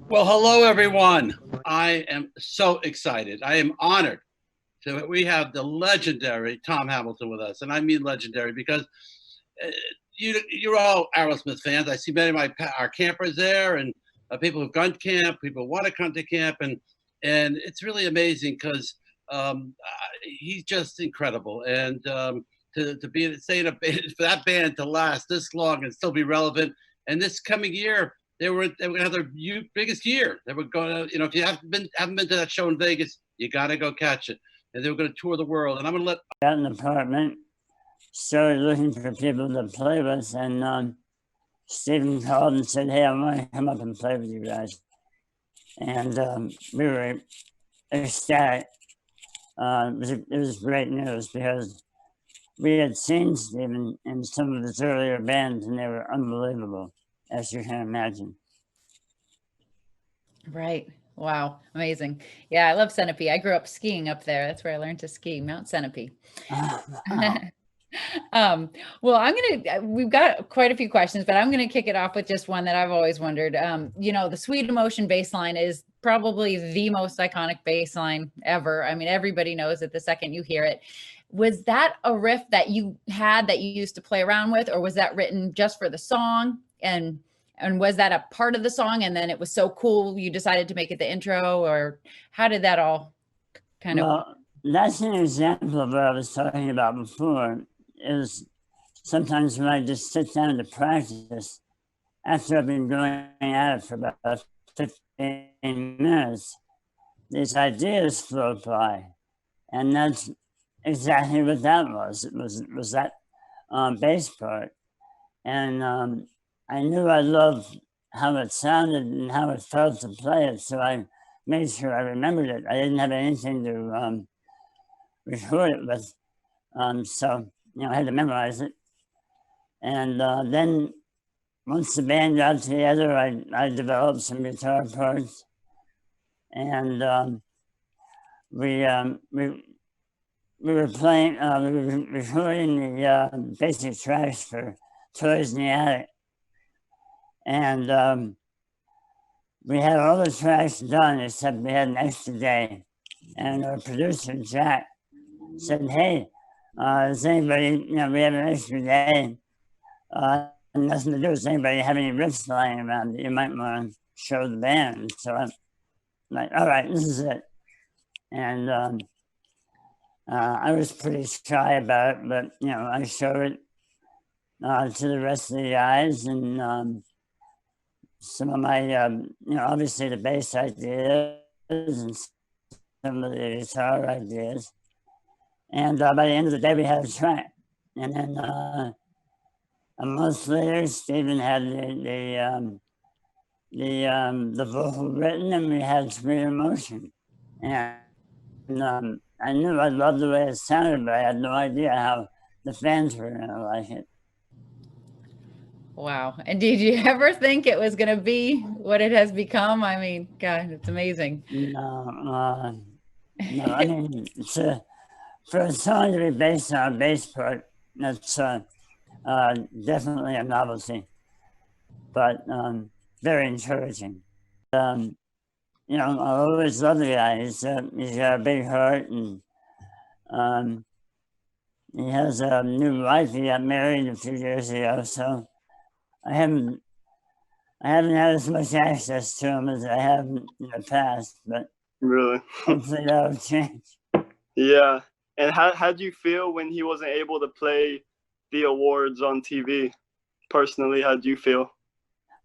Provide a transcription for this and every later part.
Well, hello, everyone. I am so excited. I am honored to we have the legendary Tom Hamilton with us, and I mean legendary because you're all Aerosmith fans. I see many of our campers there, and people who've gone to camp, people who want to come to camp, and it's really amazing because he's just incredible, and to be staying a for that band to last this long and still be relevant, and this coming year. They were gonna have their biggest year. They were going to, if you haven't been to that show in Vegas, you got to go catch it. And they were going to tour the world. And I'm going to let got an apartment, started looking for people to play with, and Stephen called and said, "Hey, I want to come up and play with you guys." And we were ecstatic. It was great news because we had seen Stephen in some of his earlier bands, and they were unbelievable, as you can imagine. Right. Wow. Amazing. Yeah, I love Centipede. I grew up skiing up there. That's where I learned to ski, Mount Centipede. Well, we've got quite a few questions, but I'm going to kick it off with just one that I've always wondered. The Sweet Emotion bass line is probably the most iconic bass line ever. I mean, everybody knows it the second you hear it. Was that a riff that you had that you used to play around with, or was that written just for the song? And was that a part of the song, and then it was so cool you decided to make it the intro, or how did that all kind of? Well, that's an example of what I was talking about before. Is sometimes when I just sit down to practice, after I've been going at it for about 15 minutes, these ideas float by, and that's exactly what that was. It was that bass part, and I knew I loved how it sounded and how it felt to play it, so I made sure I remembered it. I didn't have anything to record it with, so I had to memorize it. And then once the band got together, I developed some guitar parts, and we were playing, we were recording the basic tracks for Toys in the Attic. And we had all the tracks done except we had an extra day. And our producer, Jack, said, "Hey, does anybody, we have an extra day, nothing to do. Does anybody have any riffs lying around that you might want to show the band?" So I'm like, "All right, this is it." And I was pretty shy about it, but, I showed it to the rest of the guys, and some of my, obviously the bass ideas and some of the guitar ideas. And by the end of the day, we had a track. And then a month later, Stephen had the vocal written, and we had Sweet Emotion. And I knew I loved the way it sounded, but I had no idea how the fans were going to like it. Wow. And did you ever think it was going to be what it has become? I mean, God, it's amazing. No, I mean, for a song to be based on a bass part, that's definitely a novelty, but very encouraging. I always love the guy. He's got a big heart, and he has a new wife. He got married a few years ago, so I haven't had as much access to him as I have in the past, but really, hopefully that'll change. Yeah. And how'd you feel when he wasn't able to play the awards on TV? Personally, how'd you feel?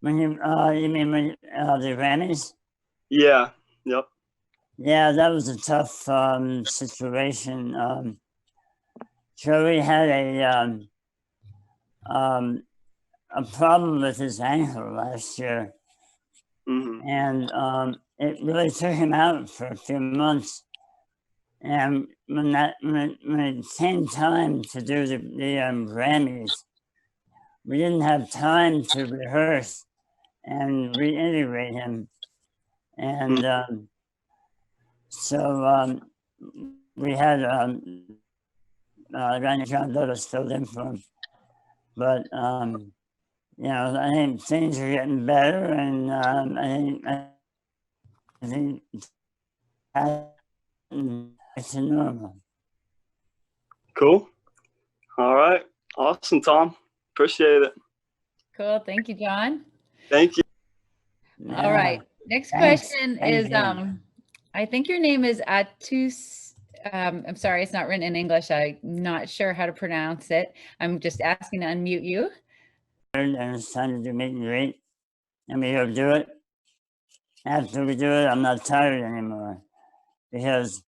When you mean when the Grammys? Yeah. Yep. Yeah, that was a tough situation. Joey had a problem with his ankle last year, and it really took him out for a few months. And when it came time to do the Grammys, we didn't have time to rehearse and reintegrate him, and so we had John Douglas filled in for him, but I think things are getting better, and I think it's normal. Cool. All right. Awesome, Tom. Appreciate it. Cool. Thank you, John. Thank you. All right. Next Thanks. question Thank is, you. I think your name is Atus. I'm sorry, it's not written in English. I'm not sure how to pronounce it. I'm just asking to unmute you. And it's time to do meet and greet, and we'll do it. After we do it, I'm not tired anymore, because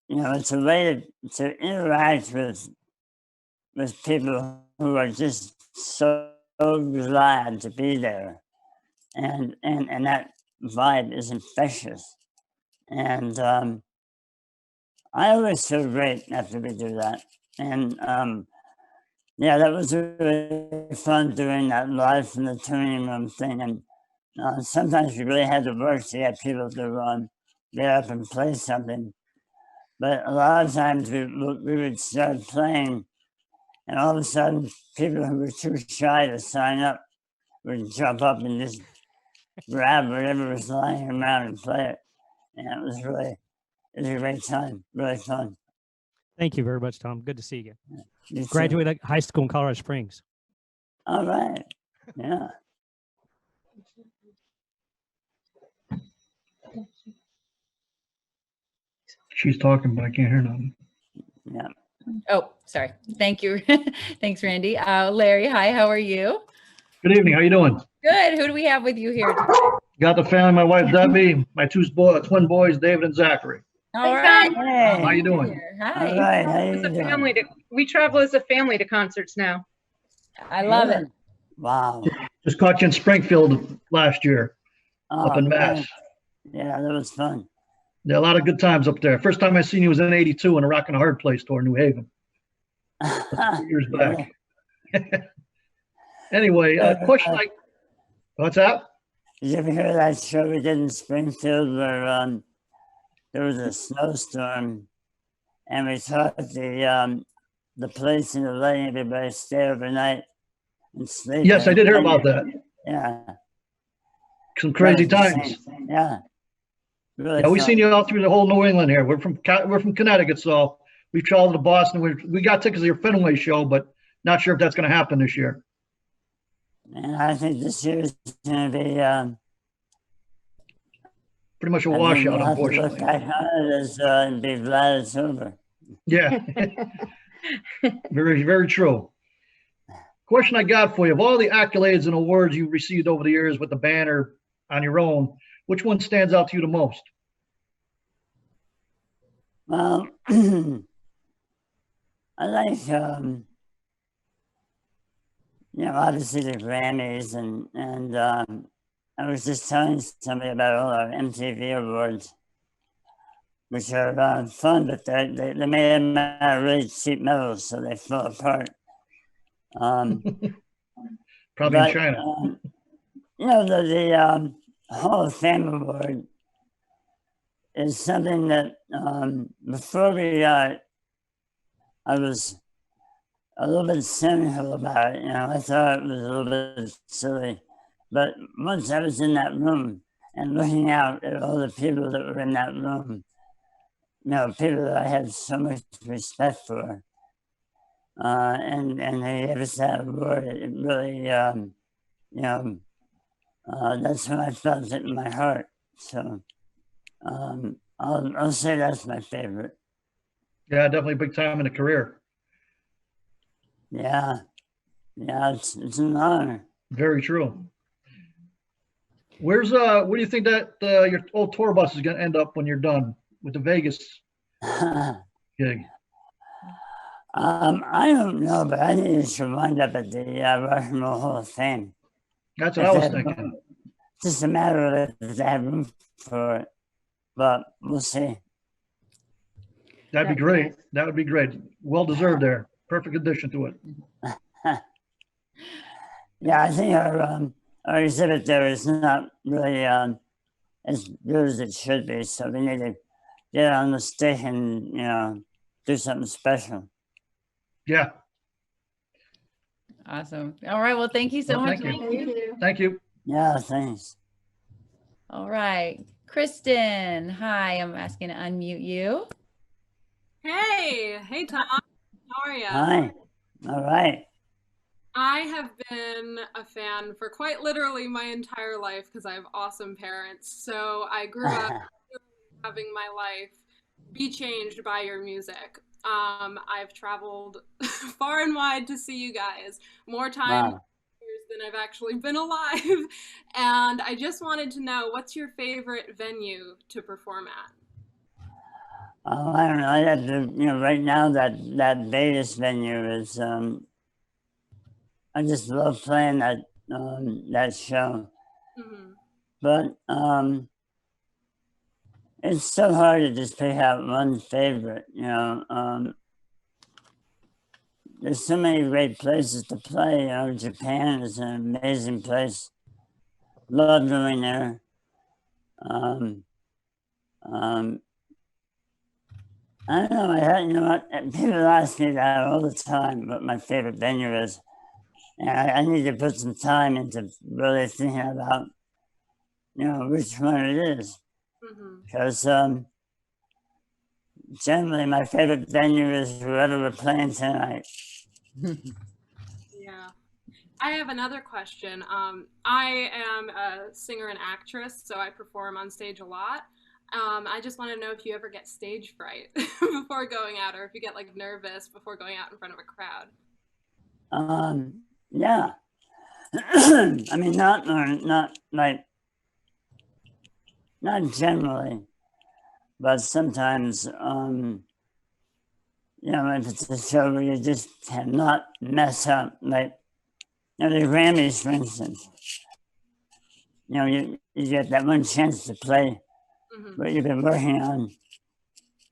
it's a way to interact with people who are just so glad to be there, and that vibe is infectious, and I always feel great after we do that, and yeah, that was really fun doing that live from the tuning room thing, and sometimes we really had to work to get people to get up and play something. But a lot of times we would start playing, and all of a sudden, people who were too shy to sign up would jump up and just grab whatever was lying around and play it. And it was a great time, really fun. Thank you very much, Tom. Good to see you. You too. Graduated high school in Colorado Springs. All right. Yeah. She's talking, but I can't hear nothing. Yeah. Oh, sorry. Thank you. Thanks, Randy. Larry, hi, how are you? Good evening. How you doing? Good. Who do we have with you here today? Got the family, my wife Debbie, my twin boys, David and Zachary. All Thanks, right. Hey. How you doing? Hi. All right. How you As a doing? family we travel as a family to concerts now. I love it. Wow. Just caught you in Springfield last year, up in Mass. Man. Yeah, that was fun. Yeah, a lot of good times up there. First time I seen you was in '82 in a Rock and a Hard Place tour in New Haven, 2 years back. Anyway, question what's that? Did you ever hear that show we did in Springfield where there was a snowstorm and we taught the place into letting everybody stay overnight and sleep? Yes, I did hear about that. Yeah. Some crazy times. Yeah. Really Yeah, we've fun. seen you all through the whole New England here. We're from Connecticut, so we've traveled to Boston. We got tickets to your Fenway show, but not sure if that's going to happen this year. And I think this year is going to be Pretty much a I think washout, we'll have to look unfortunately. back on it and be glad it's over. Yeah, very, very true. Question I got for you: of all the accolades and awards you've received over the years with the banner on your own, which one stands out to you the most? Well, I like, obviously the Grammys, and I was just telling somebody about all our MTV awards, which are fun, but they made them out of really cheap metal, so they fall apart. Probably But, in China. the Hall of Fame award is something that before we got, I was a little bit cynical about it. I thought it was a little bit silly. But once I was in that room and looking out at all the people that were in that room, people that I had so much respect for, and they gave us that award, it really, that's when I felt it in my heart. So I'll say that's my favorite. Yeah, definitely big time in a career. Yeah, it's an honor. Very true. Where do you think that your old tour bus is going to end up when you're done with the Vegas gig? I don't know, but I think it should wind up at the Rock and Roll Hall of Fame. That's what I was thinking. It's just a matter of if they have room for it, but we'll see. That'd be great. That would be great. Well deserved there. Perfect addition to it. Yeah, I think our exhibit there is not really as good as it should be, so we need to get on the stick and do something special. Yeah. Awesome. All right. Well, thank you so Well, much. thank you. Thank you. Yeah, thanks. All right. Kristen, hi. I'm asking to unmute you. Hey, Tom. How are you? Hi. All right. I have been a fan for quite literally my entire life because I have awesome parents. So I grew up having my life be changed by your music. I've traveled far and wide to see you guys, more times Wow. than I've actually been alive. And I just wanted to know, what's your favorite venue to perform at? Oh, I don't know. I have to, right now that Vegas venue is, I just love playing that show. Mm-hmm. But it's so hard to just pick out one favorite, there's so many great places to play. Japan is an amazing place. Love going there. Um, I don't know. People ask me that all the time, what my favorite venue is. And I need to put some time into really thinking about, which one it is. Mm-hmm. Because generally my favorite venue is whoever we're playing tonight. Yeah. I have another question. I am a singer and actress, so I perform on stage a lot. I just want to know if you ever get stage fright before going out, or if you get like nervous before going out in front of a crowd. Yeah. I mean, not generally, but sometimes, if it's a show where you just cannot mess up, like, the Grammys, for instance, you get that one chance to play what you've been working on,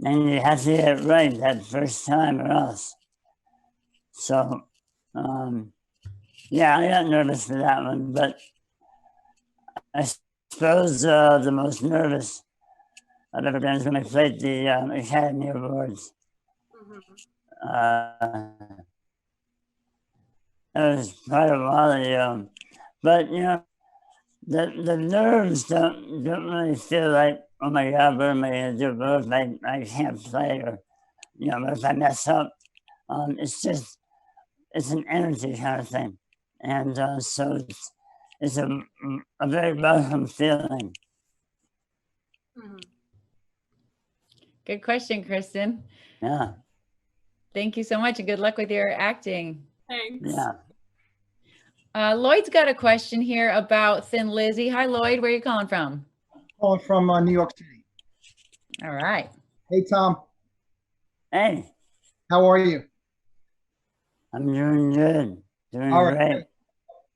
and you have to get it right that first time or else. So, yeah, I got nervous for that one, but I suppose the most nervous I've ever been is when I played the Academy Awards. That was quite a while ago. But, the nerves don't really feel like, oh my God, what am I going to do? What if I can't play? Or, what if I mess up? It's an energy kind of thing. And so it's a very welcome feeling. Good question, Kristen. Yeah. Thank you so much, and good luck with your acting. Thanks. Yeah. Lloyd's got a question here about Thin Lizzy. Hi, Lloyd. Where are you calling from? Calling from New York City. All right. Hey, Tom. Hey. How are you? I'm doing good. Doing All right. great.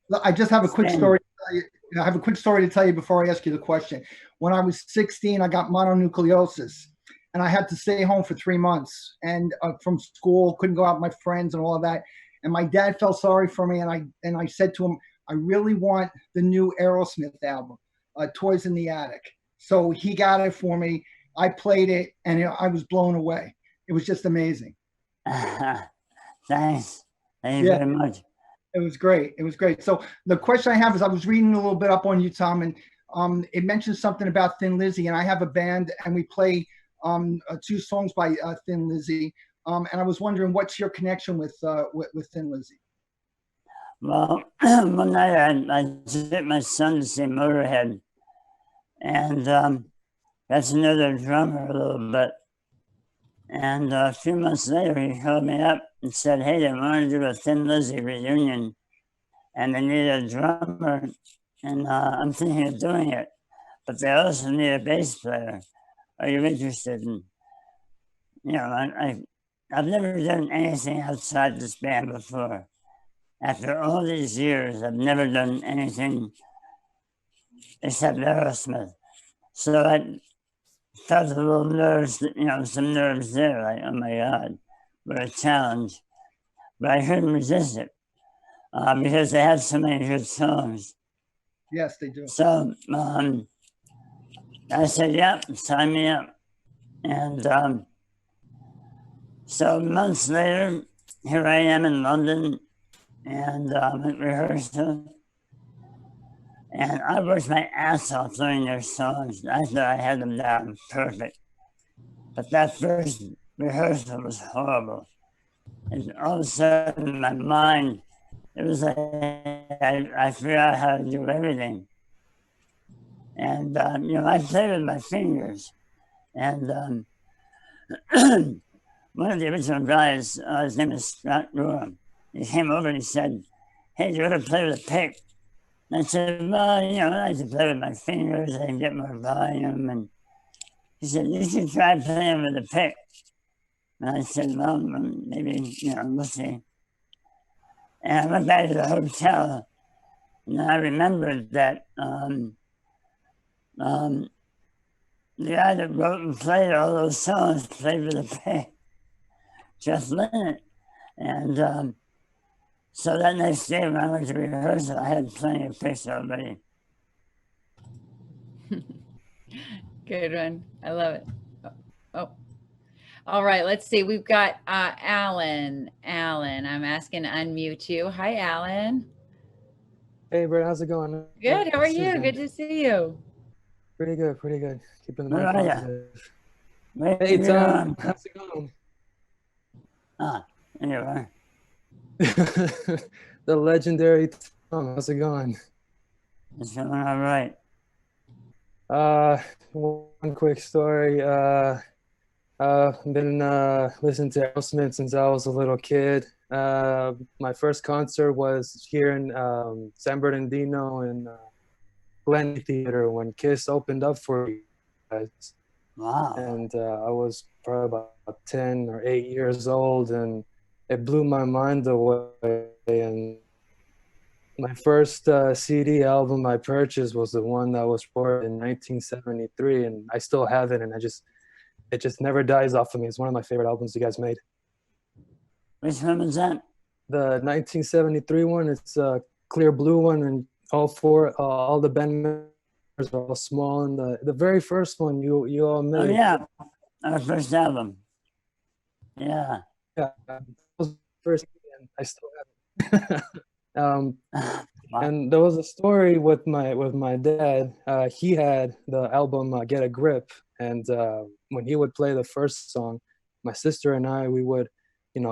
Look, I just have a quick story to tell you. I have a quick story to tell you before I ask you the question. When I was 16, I got mononucleosis, and I had to stay home for 3 months and from school, couldn't go out with my friends and all of that. And my dad felt sorry for me, and I said to him, I really want the new Aerosmith album, Toys in the Attic. So he got it for me. I played it, and I was blown away. It was just amazing. Thanks. Thank you very much. It was great. It was great. So the question I have is, I was reading a little bit up on you, Tom, and it mentions something about Thin Lizzy, and I have a band, and we play 2 songs by Thin Lizzy. And I was wondering, what's your connection with Thin Lizzy? Well, one night I took my son to see Motorhead, and that's another drummer a little bit. And a few months later, he called me up and said, hey, they want to do a Thin Lizzy reunion, and they need a drummer, and I'm thinking of doing it, but they also need a bass player. Are you interested in, I've never done anything outside this band before. After all these years, I've never done anything except Aerosmith. So I felt a little nerves, some nerves there, like, oh my God, what a challenge. But I couldn't resist it because they have so many good songs. Yes, they do. So I said, yep, sign me up. And so months later, here I am in London, and at rehearsal. And I worked my ass off learning their songs. I thought I had them down perfect. But that first rehearsal was horrible. And all of a sudden, my mind, it was like I figured out how to do everything. And, I played with my fingers. And one of the original guys, his name is Scott Gorham, he came over and he said, "Hey, do you want to play with a pick?" And I said, "Well, I like to play with my fingers and get more volume." And he said, "You should try playing with a pick." And I said, "Well, maybe, we'll see." And I went back to the hotel, and I remembered that the guy that wrote and played all those songs played with a pick, Jeff Lynne. And so that next day when I went to rehearsal, I had plenty of picks already. Good one. I love it. Oh. All right, let's see. We've got Alan. Alan, I'm asking to unmute you. Hi, Alan. Hey, Brett, how's it going? Good. How are you? Good to see you. Pretty good, pretty good. Keeping the Where mind are positive. ya? Hey, Tom, how's it going? Anyway. The legendary Tom, how's it going? It's going all right. One quick story. Been listening to Aerosmith since I was a little kid. My first concert was here in San Bernardino in Glen Theater when Kiss opened up for you guys. Wow. And I was probably about 10 or 8 years old, and it blew my mind away. And my first CD album I purchased was the one that was recorded in 1973, and I still have it, and it just never dies off of me. It's one of my favorite albums you guys made. Which one was that? The 1973 one. It's a clear blue one, and all the band members are all small. And the very first one you all made. Oh yeah, our first album. Yeah. Yeah, that was the first, and I still have it. Wow. And there was a story with my dad. He had the album Get a Grip, and when he would play the first song, my sister and I, we would,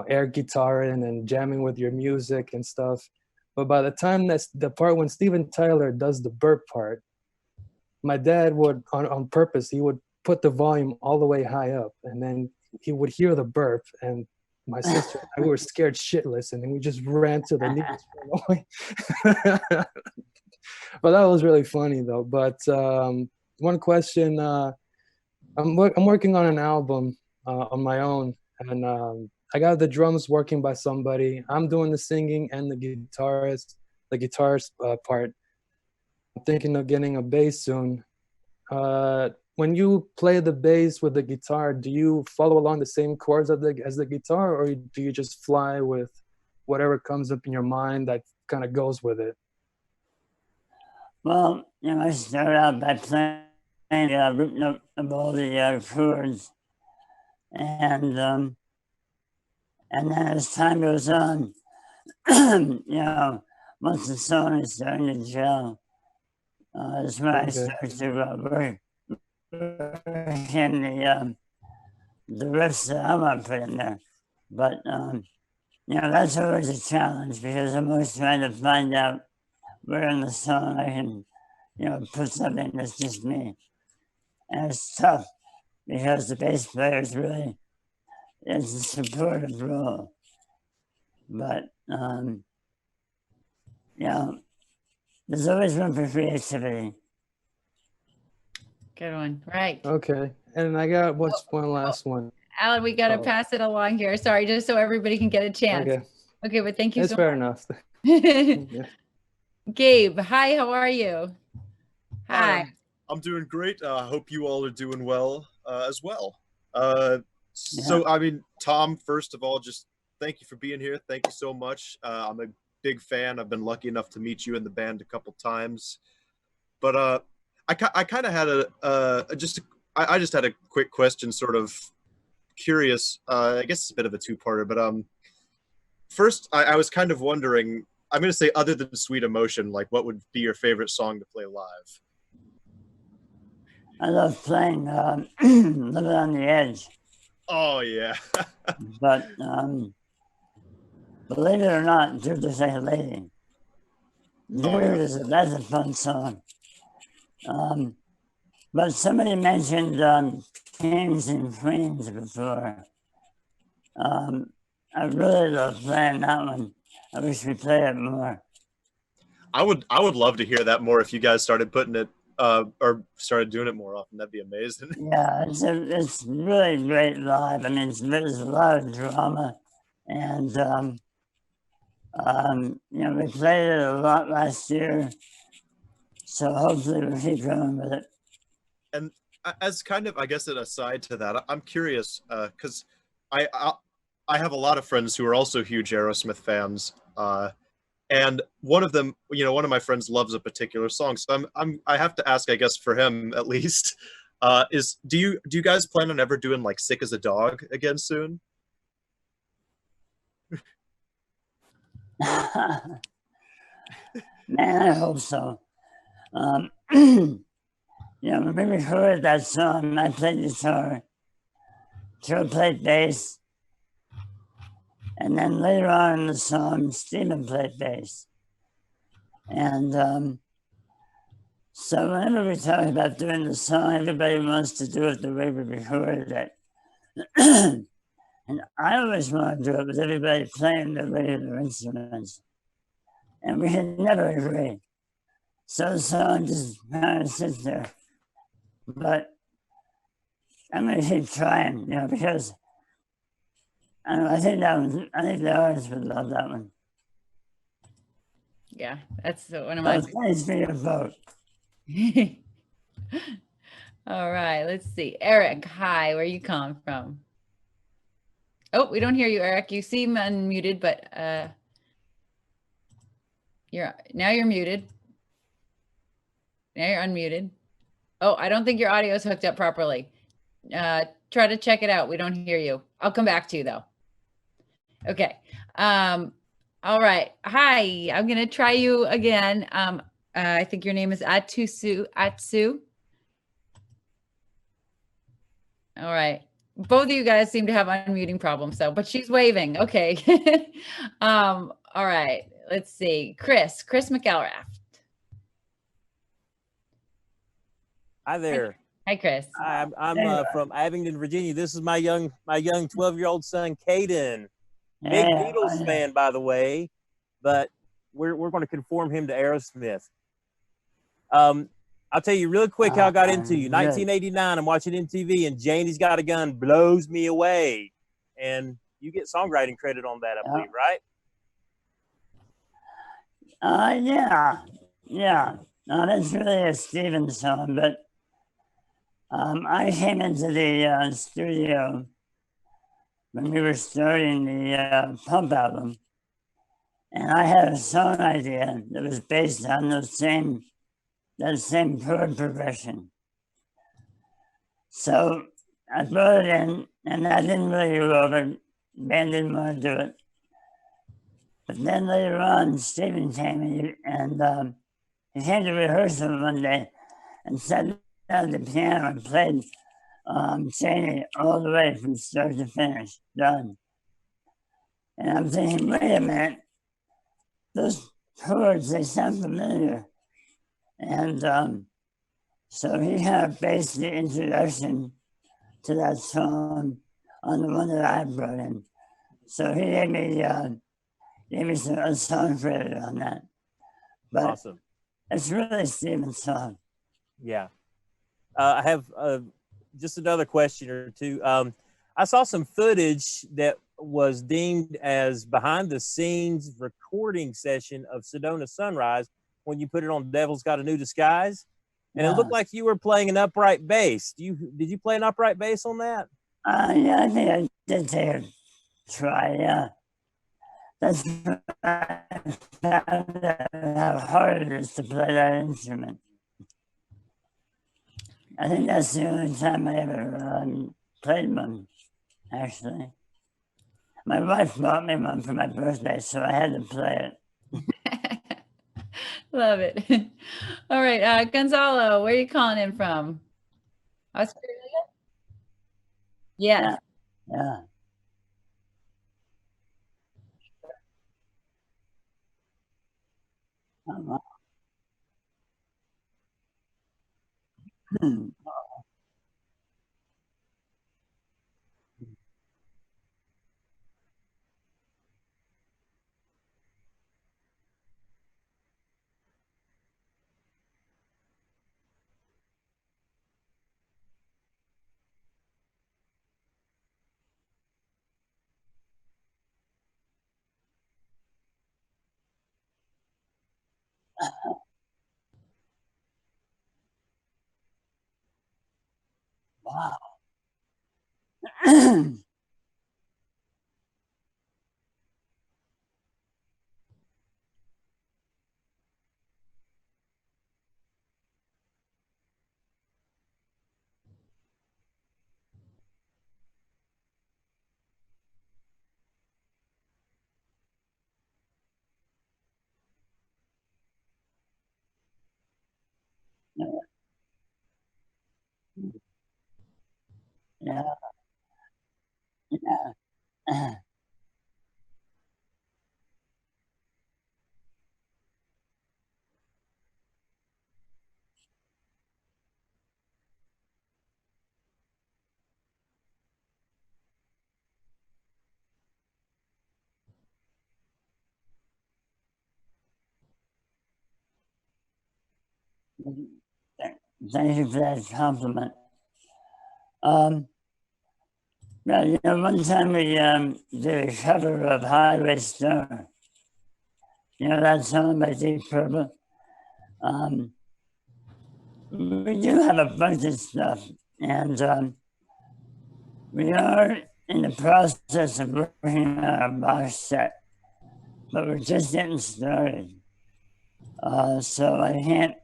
air guitar in and jamming with your music and stuff. But by the time that's the part when Steven Tyler does the burp part, my dad would, on purpose, he would put the volume all the way high up, and then he would hear the burp, and my sister and I were scared shitless, and then we just ran to the nearest away. But that was really funny though. But one question, I'm working on an album on my own, and I got the drums working by somebody. I'm doing the singing and the guitarist part. I'm thinking of getting a bass soon. When you play the bass with the guitar, do you follow along the same chords as the guitar, or do you just fly with whatever comes up in your mind that kind of goes with it? Well, I started out by playing root note of all the chords, and then as time goes on, once the song is starting to gel, that's when I start to work in the riffs that I want to put in there. But that's always a challenge, because I'm always trying to find out where in the song I can, put something that's just me. And it's tough, because the bass player is really, it's a supportive role. But there's always room for creativity. Good one. Right. Okay. And I got one last one. Alan, we got to pass it along here. Sorry, just so everybody can get a chance. Okay, but thank you so much. It's fair enough. Yeah. Gabe, hi, how are you? Hi. I'm doing great. I hope you all are doing well as well. So, I mean, Tom, first of all, just thank you for being here. Thank you so much. I'm a big fan. I've been lucky enough to meet you in the band a couple times. But I kind of had I just had a quick question, sort of curious. I guess it's a bit of a two-parter, but first I was kind of wondering, I'm gonna say other than Sweet Emotion, like what would be your favorite song to play live? I love playing Living on the Edge, Oh yeah. but believe it or not, Jude is a lady. That's a fun song. But somebody mentioned Kings and Queens before. I really love playing that one. I wish we play it more. I would love to hear that more if you guys started putting it or started doing it more often. That'd be amazing. Yeah, it's really great live. I mean, there's a lot of drama, and you know, we played it a lot last year, so hopefully we'll keep going with it. And as kind of, I guess, an aside to that, I'm curious because I have a lot of friends who are also huge Aerosmith fans, and one of them, you know, one of my friends loves a particular song. So I have to ask, I guess, for him at least, is do you guys plan on ever doing like "Sick as a Dog" again soon? Man, I hope so. Yeah, when we recorded that song, I played guitar, Joe played bass, and then later on in the song, Steven played bass. And so whenever we talk about doing the song, everybody wants to do it the way we recorded it. And I always want to do it with everybody playing the regular instruments. And we had never agreed. So the song just kind of sits there. But I'm gonna keep trying, you know, because I don't know, I think the artists would love that one. Yeah, that's one of my. Thanks for your vote. All right, let's see. Eric, hi, where you calling from? Oh, we don't hear you, Eric. You seem unmuted, but you're muted. Now you're unmuted. Oh, I don't think your audio is hooked up properly. Try to check it out. We don't hear you. I'll come back to you though. Okay. All right. Hi, I'm gonna try you again. I think your name is Atsu. All right. Both of you guys seem to have unmuting problems though, but she's waving. Okay. All right. Let's see. Chris McElrath. Hi there. Hi, Chris. I'm from Abingdon, Virginia. This is my young 12-year-old son, Caden. Big Beatles fan, by the way, but we're going to conform him to Aerosmith. I'll tell you really quick how I got into you. 1989, I'm watching MTV, and Janie's Got a Gun blows me away. And you get songwriting credit on that, I believe, right? Yeah. No, that's really a Steven song, but I came into the studio when we were starting the Pump album, and I had a song idea that was based on that same chord progression. So I brought it in, and I didn't really go over. Band didn't want to do it. But then later on, Steven came and he came to rehearsal one day and sat down at the piano and played Janie all the way from start to finish, done. And I'm thinking, wait a minute, those chords, they sound familiar. And so he kind of based the introduction to that song on the one that I brought in. So he gave me a song credit on that. But awesome. It's really Steven's song. Yeah. I have just another question or two. I saw some footage that was deemed as behind the scenes recording session of Sedona Sunrise when you put it on Devil's Got a New Disguise. And it looked like you were playing an upright bass. Did you play an upright bass on that? Yeah, I think I did take a try, yeah. That's how hard it is to play that instrument. I think that's the only time I ever played one, actually. My wife bought me one for my birthday, so I had to play it. Love it. All right, Gonzalo, where are you calling in from? Australia? Yes. Yeah. Um, hmm. Wow. Yeah. Yeah. Thank you for that compliment. Well, one time we did a cover of Highway Star. That song by Deep Purple. We do have a bunch of stuff, and we are in the process of working on a box set, but we're just getting started. So I can't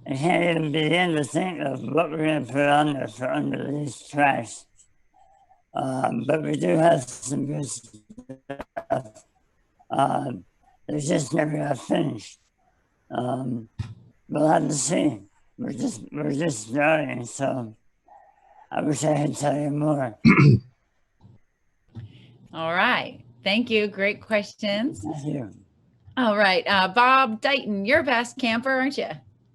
even begin to think of what we're going to put on there for unreleased tracks. But we do have some good stuff. They just never got finished. We'll have to see. We're just starting, so I wish I could tell you more. All right. Thank you. Great questions. Thank you. All right. Bob Dighton, you're best camper, aren't you?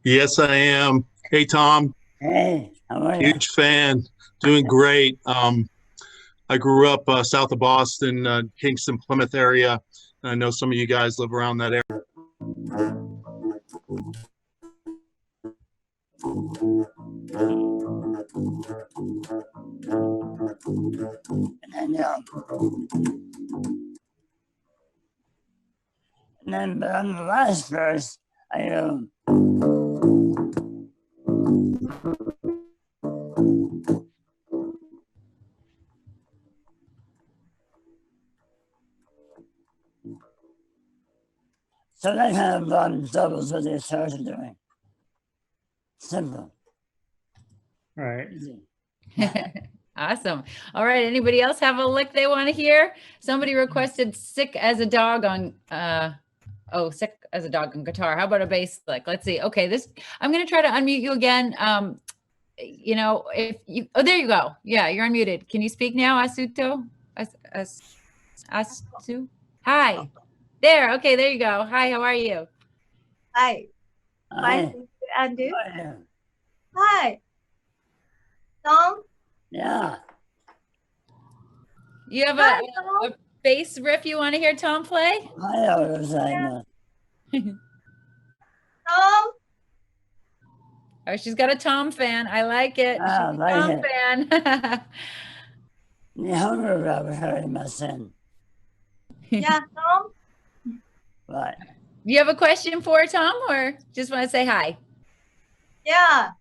Yes, I am. Hey, Tom. Hey, how are you? Huge fan. Doing great. I grew up south of Boston, Kingston, Plymouth area. And I know some of you guys live around that area. And then on the last verse, I go. So that kind of doubles what they started doing. Simple. Right. Awesome. All right. Anybody else have a lick they want to hear? Somebody requested Sick as a Dog on Sick as a Dog on guitar. How about a bass lick? Let's see. Okay, I'm gonna try to unmute you again. If you there you go. Yeah, you're unmuted. Can you speak now, Asuto? Asu? Hi. There. Okay, there you go. Hi, how are you? Hi. Hi. And you? Hi. Tom? Yeah. You have a bass riff you want to hear Tom play? I always say Tom? Oh, she's got a Tom fan. I like it. She's a Tom fan. Yeah, Tom? Right. You have a question for Tom or just want to say hi? Yeah.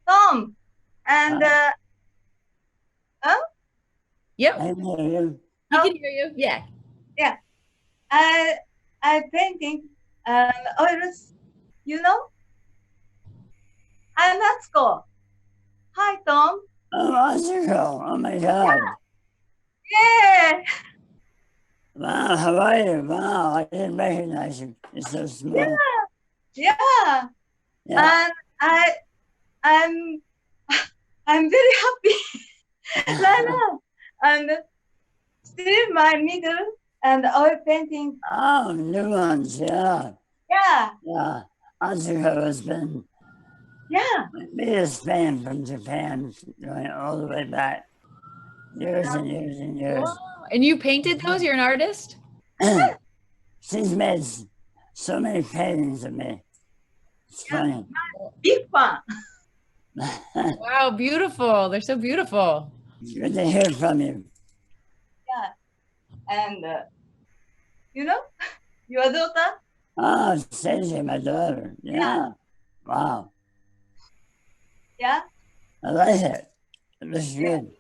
Tom. And Yep. I hear you. He can hear you. Yeah. Yeah. I painting oils, I'm at school. Hi, Tom. Oh, Mexico. Oh my God. Yeah. Wow, how are you? Wow, I didn't recognize you. You're so small. Yeah. Yeah. And I'm I'm very happy right now. And still my middle and oil painting. Oh, new ones, yeah. Yeah. Yeah. Atsuko has been Yeah. my biggest fan from Japan, going all the way back. Years and years and years. Wow. And you painted those? You're an artist? She's made so many paintings of me. It's funny. Big fan. Wow, beautiful. They're so beautiful. Good to hear from you. Yeah. And you know, your daughter? Oh, Stacey, my daughter. Yeah. Wow. Yeah. I like it. It looks good.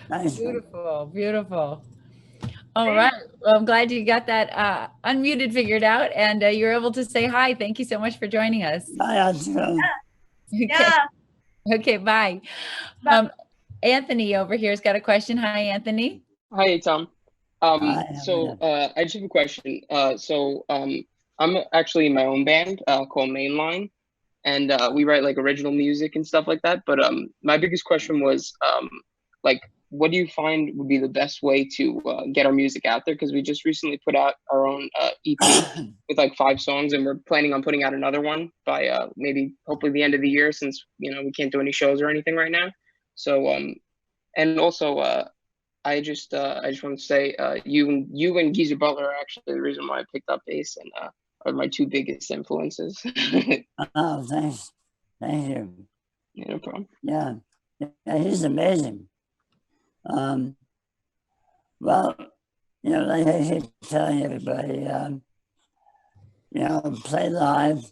Nice. Beautiful, beautiful. All right. Well, I'm glad you got that unmuted figured out and you're able to say hi. Thank you so much for joining us. Bye, Atsuko. Okay. Yeah. Okay, bye. Anthony over here has got a question. Hi, Anthony. Hi, Tom. Hi, I just have a question. I'm actually in my own band called Mainline, and we write like original music and stuff like that. But my biggest question was like, what do you find would be the best way to get our music out there? Because we just recently put out our own EP with like 5 songs, and we're planning on putting out another one by maybe hopefully the end of the year, since we can't do any shows or anything right now. So and also I just want to say you and Geezer Butler are actually the reason why I picked up bass, and are my 2 biggest influences. Oh, thanks. Thank you. Yeah, no problem. Yeah. Yeah, he's amazing. Well, like I keep telling everybody, play live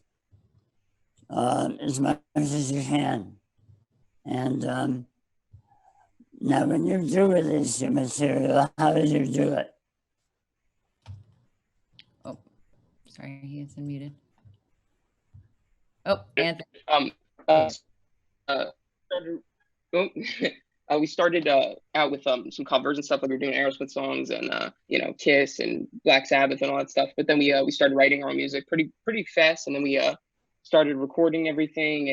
as much as you can. And now when you do release your material, how do you do it? Oh, sorry, he is unmuted. Oh, Anthony. We started out with some covers and stuff, like we were doing Aerosmith songs and Kiss and Black Sabbath and all that stuff. But then we started writing our own music pretty fast, and then we started recording everything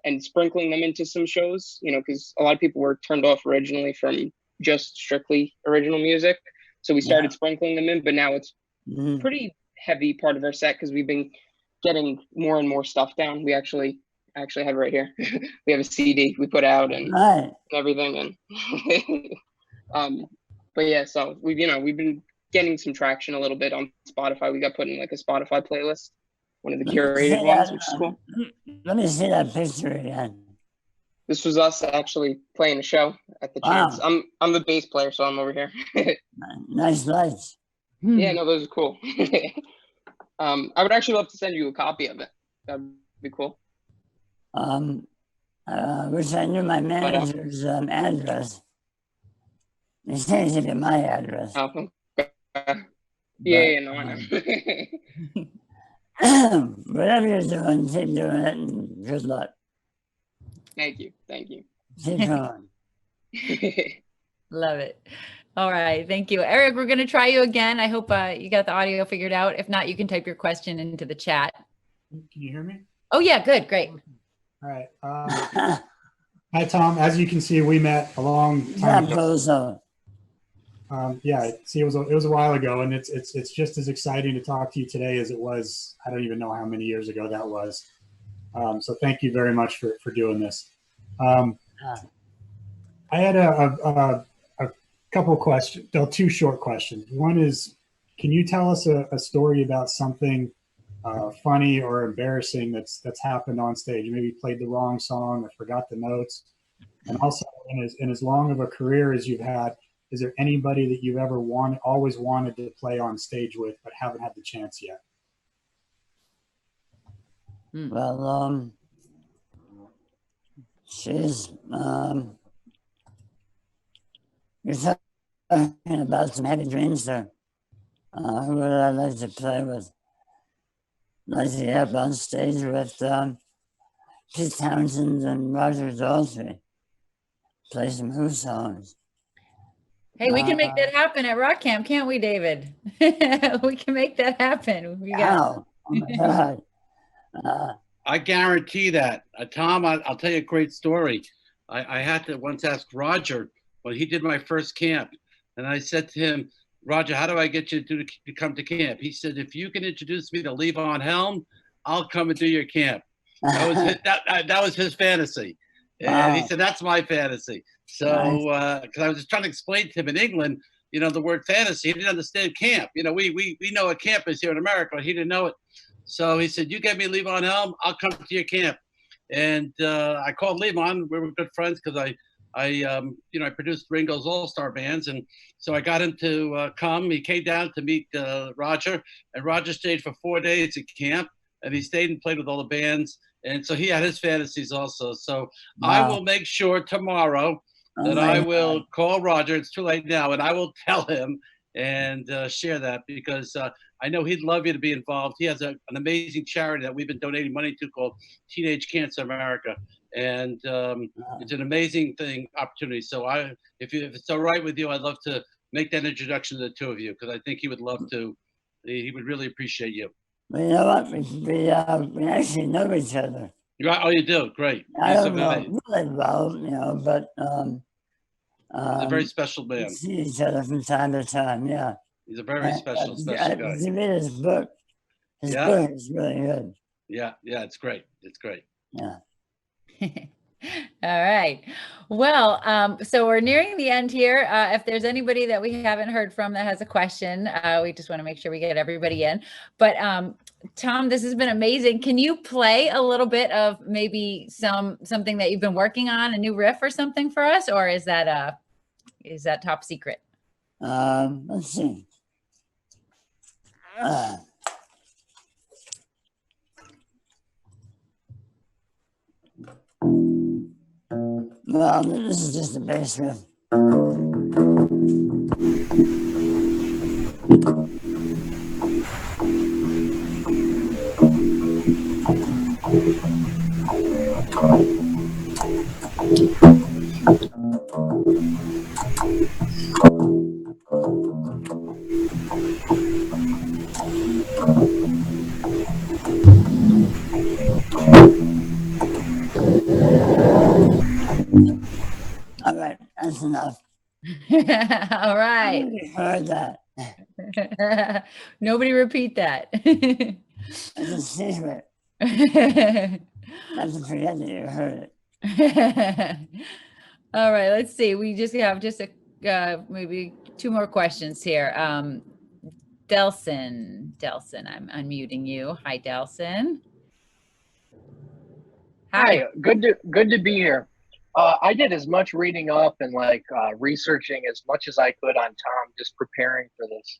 and sprinkling them into some shows. Because a lot of people were turned off originally from just strictly original music, so we started sprinkling them in. But now it's pretty heavy part of our set because we've been getting more and more stuff down. We actually have it right here. We have a CD we put out and everything, and but yeah, so we've been getting some traction a little bit on Spotify. We got put in like a Spotify playlist, one of the curated ones, which is cool. Let me see that picture again. This was us actually playing a show at the Chance. I'm the bass player, so I'm over here. Nice lights. Yeah, no, those are cool. I would actually love to send you a copy of it. That'd be cool. Wish I knew my manager's address. He can't give you my address. Oh, yeah, no, I know. Whatever you're doing, keep doing it, and good luck. Thank you. Keep going. Love it. All right, thank you. Eric, we're going to try you again. I hope you got the audio figured out. If not, you can type your question into the chat. Can you hear me? Oh, yeah, good, great. All right. Hi, Tom. As you can see, we met a long time ago. Yeah, see, it was a while ago, and it's just as exciting to talk to you today as it was. I don't even know how many years ago that was. So thank you very much for doing this. I had a couple of questions, 2 short questions. One is, can you tell us a story about something funny or embarrassing that's happened on stage? Maybe played the wrong song or forgot the notes. And also, in as long of a career as you've had, is there anybody that you've ever always wanted to play on stage with but haven't had the chance yet? Well, she's you're talking about some heavy dreams there. Who would I like to play with? Like to get up on stage with Pete Townsend and Roger Daltrey. Play some Who songs. Hey, we can make that happen at Rock Camp, can't we, David? We can make that happen. We got. Oh my God. I guarantee that. Tom, I'll tell you a great story. I had to once ask Roger when he did my first camp, and I said to him, Roger, how do I get you to come to camp? He said, if you can introduce me to Levon Helm, I'll come and do your camp. That was that was his fantasy. And he said, that's my fantasy. So, because I was just trying to explain to him in England, you know, the word fantasy, he didn't understand camp. You know, we know what camp is here in America, but he didn't know it. So he said, you get me Levon Helm, I'll come to your camp. And I called Levon. We were good friends because I produced Ringo's All-Star bands. And so I got him to come. He came down to meet Roger, and Roger stayed for 4 days at camp, and he stayed and played with all the bands. And so he had his fantasies also. So I will make sure tomorrow that I will call Roger. It's too late now, and I will tell him and share that because I know he'd love you to be involved. He has an amazing charity that we've been donating money to called Teenage Cancer America. And it's an amazing opportunity. So if it's all right with you, I'd love to make that introduction to the two of you because I think he would love to. He would really appreciate you. Well, you know what? We actually know each other. Oh, you do? Great. I don't know really well, you know, but he's a very special man. we see each other from time to time, yeah. He's a very special guy. If you read his book, book is really good. Yeah, it's great. It's great. Yeah. All right. Well, so we're nearing the end here. If there's anybody that we haven't heard from that has a question, we just want to make sure we get everybody in. But Tom, this has been amazing. Can you play a little bit of maybe something that you've been working on, a new riff or something for us, or is that top secret? Let's see. Well, this is just a bass riff. All right, that's enough. All right. Heard that. Nobody repeat that. That's a secret. Not to forget that you heard it. All right, let's see. We just have maybe two more questions here. Delson, I'm unmuting you. Hi, Delson. Hi. Good to be here. I did as much reading up and researching as much as I could on Tom, just preparing for this.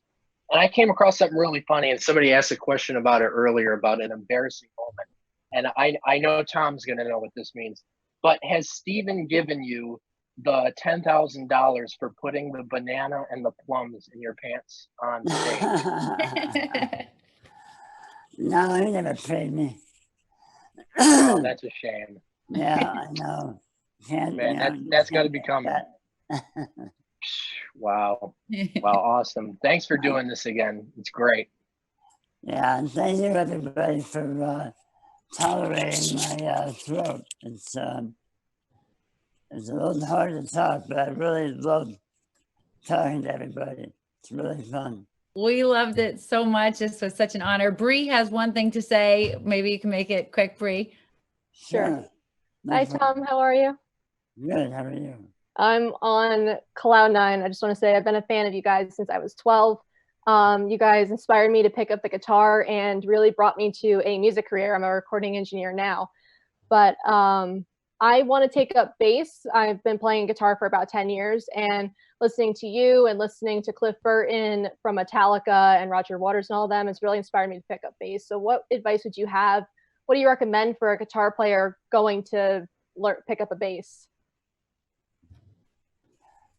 And I came across something really funny, and somebody asked a question about it earlier about an embarrassing moment. And I know Tom's going to know what this means, but has Steven given you the $10,000 for putting the banana and the plums in your pants on stage? No, he never paid me. Oh, that's a shame. Yeah, I know. Man, that's got to be coming. Wow. Wow, awesome. Thanks for doing this again. It's great. Yeah, and thank you everybody for tolerating my throat. It's a little hard to talk, but I really love talking to everybody. It's really fun. We loved it so much. This was such an honor. Bree has one thing to say. Maybe you can make it quick, Bree. Sure. Hi, Tom. How are you? Good. How are you? I'm on cloud nine. I just want to say I've been a fan of you guys since I was 12. You guys inspired me to pick up the guitar and really brought me to a music career. I'm a recording engineer now. But I want to take up bass. I've been playing guitar for about 10 years, and listening to you and listening to Cliff Burton from Metallica and Roger Waters and all of them has really inspired me to pick up bass. So what advice would you have? What do you recommend for a guitar player going to pick up a bass?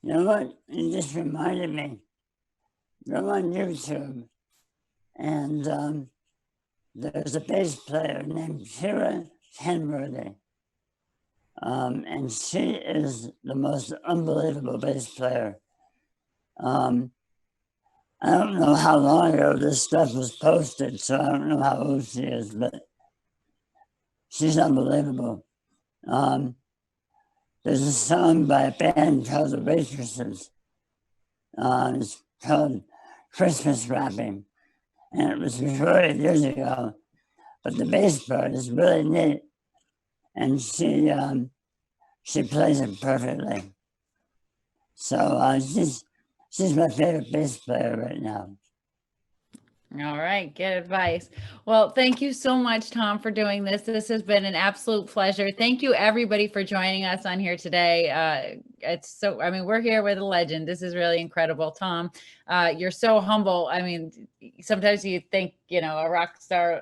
You know what? You just reminded me. Go on YouTube, and there's a bass player named Kira Kenworthy. And she is the most unbelievable bass player. I don't know how long ago this stuff was posted, so I don't know how old she is, but she's unbelievable. There's a song by a band called The Waitresses. It's called Christmas Wrapping, and it was recorded years ago, but the bass part is really neat, and she plays it perfectly. So she's my favorite bass player right now. All right, good advice. Well, thank you so much, Tom, for doing this. This has been an absolute pleasure. Thank you, everybody, for joining us on here today. I mean, we're here with a legend. This is really incredible. Tom, you're so humble. I mean, sometimes you think, you know, a rock star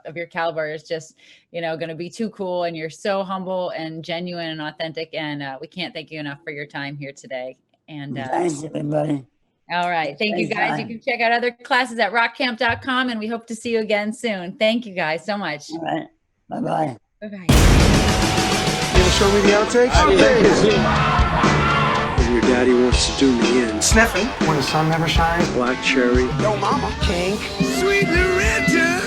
of your caliber is just, you know, going to be too cool. And you're so humble and genuine and authentic. And we can't thank you enough for your time here today. And thanks, everybody. All right. Thank you, guys. You can check out other classes at rockcamp.com, and we hope to see you again soon. Thank you, guys, so much. All right. Bye-bye. Bye-bye. You want to show me the outtakes? When your daddy wants to do me in. Sniffing. When the sun never shines. Black cherry. Yo, mama. Kink. Sweet Loretta.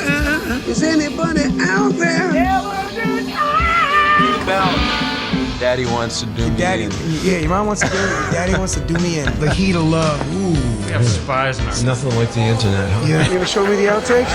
Is anybody out there? Daddy wants to do me in. Yeah, your mom wants to do it. Daddy wants to do me in. The heat of love. Ooh. We have spies in our. Nothing like the internet, huh? Yeah. You ever show me the outtakes?